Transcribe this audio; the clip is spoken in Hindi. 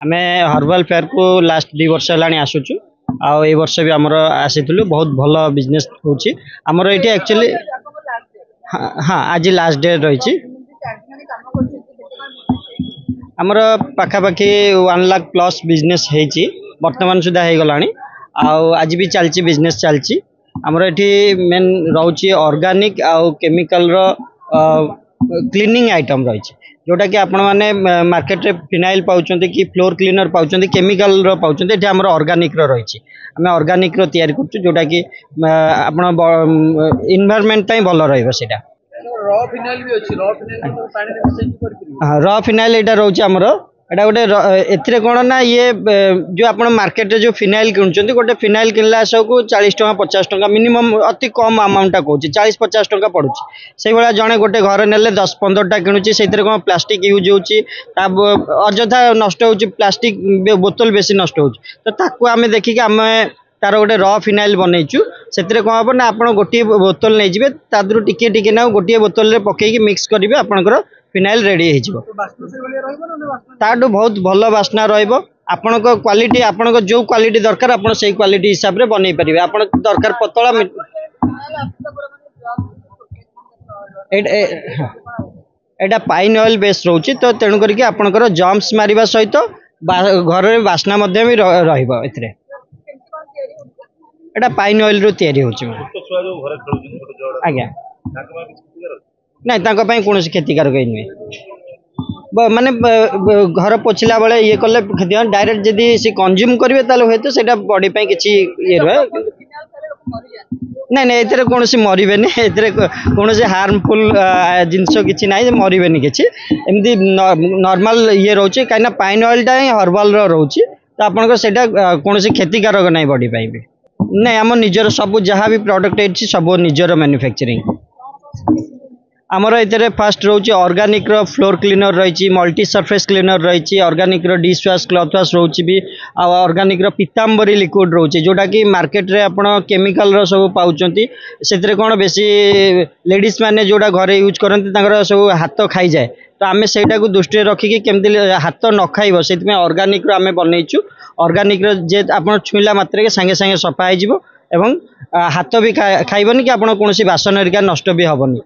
आमे हर्बल फेयर को लास्ट 2 वर्ष है आसुचु आउ ए वर्ष भी आमर आसीलु बहुत भल बिजनेस होची आमर ये एक्चुअली हाँ आज लास्ट डे रही आमर पाखापाखि 1 लाख प्लस बिजनेस होती बर्तमान सुधा हो गला आज भी चलची बिजनेस चलची आमर ये मेन रोचे ऑर्गेनिक आउ केमिकल रो क्लीनिंग आइटम रही जोटा कि आपण मैंने मार्केट रे फिनाइल पाँच कि फ्लोर क्लीनर पाँच केमिकल रो पाँच ये आम ऑर्गेनिक रही आम ऑर्गेनिक रो तैयारी करछु जोटा कि आपण इन्वायरमेंट भल रहा र फिनाइल यहाँ रोचे आमर एटा गोटे एथिरे कौन ना ये जो आप मार्केट रे जो फिनाइल किणुचंती गोटे फिनाइल किनला सबको 40 टका 50 टका मिनिमम अति कम अमाउंट कहूँ 40-50 टका पड़ुची से भाया जड़े गोटे घर नेले 10-15टा किणुची से कौन प्लास्टिक यूज होची अଯଥା नष्ट होची प्लास्टिक बोतल बेसी नष्ट होची तो ताकू आम देखिक आम तार गोटे र फिनाइल बनईचु से कौन हम ना आप गोटे बोतल नहीं जाए तादू टिके टिके ना गोटे बोतल पकईकी मिक्स करेंगे आपंकर फिनाइल रेडी ताठू बहुत भल बास्ना आपण क्वालिटी आपण जो क्वालिटी दरकार आप क्वालिटी हिसाब से बनई पारे आप दरकार पतला एटा पाइन ऑयल बेस रोचे तो तेणुक आपंकर जम्प्स मारिबा सहित घर में बास्ना एटा पाइन ऑयल रू तैयारी होची आज्ञा नहीं कौन क्षतिकारक नुहे माने घर पोछला बेले ये कले क्षति डायरेक्ट जदि सी कंज्यूम करेंगे ताले हुए तो सेटा बॉडी पे किछि ये रहे नहीं नहीं एतरे कौन सी मरबे कौन से हार्मफुल जिनस किसी ना मरबे किसी एमती नॉर्मल ये रोचे कहीं पाइन ऑयलटा ही हर्बल रोचे तो आपन कौन से क्षतिकारक ना बॉडी पे भी नहीं आम निजर सब जहाँ भी प्रोडक्ट है सब निजर मैन्युफैक्चरिंग आमर ये फास्ट रोचे ऑर्गेनिक रो फ्लोर क्लीनर रही मल्टी सरफेस क्लीनर रही ऑर्गेनिक रो डिश वाश क्लॉथ वाश रोचे भी ऑर्गेनिक रो पीतांबरी लिक्विड रोचे जोटा कि मार्केट रे आपण केमिकल रो सब पाउचंती से कौन बेसी लेडीज माने जोटा घरे यूज करते सब हाथ खाई जाए तो आम से दृष्टि रखिकी केमती हाथ न खाइब से ऑर्गेनिक रो आम बनईचु ऑर्गेनिक रो जे आप छुईला मात्रे के सांगे सांगे सफा हो हाथ भी खाइबनी कि आप कौन बासन हरिका नष्ट भी हेनी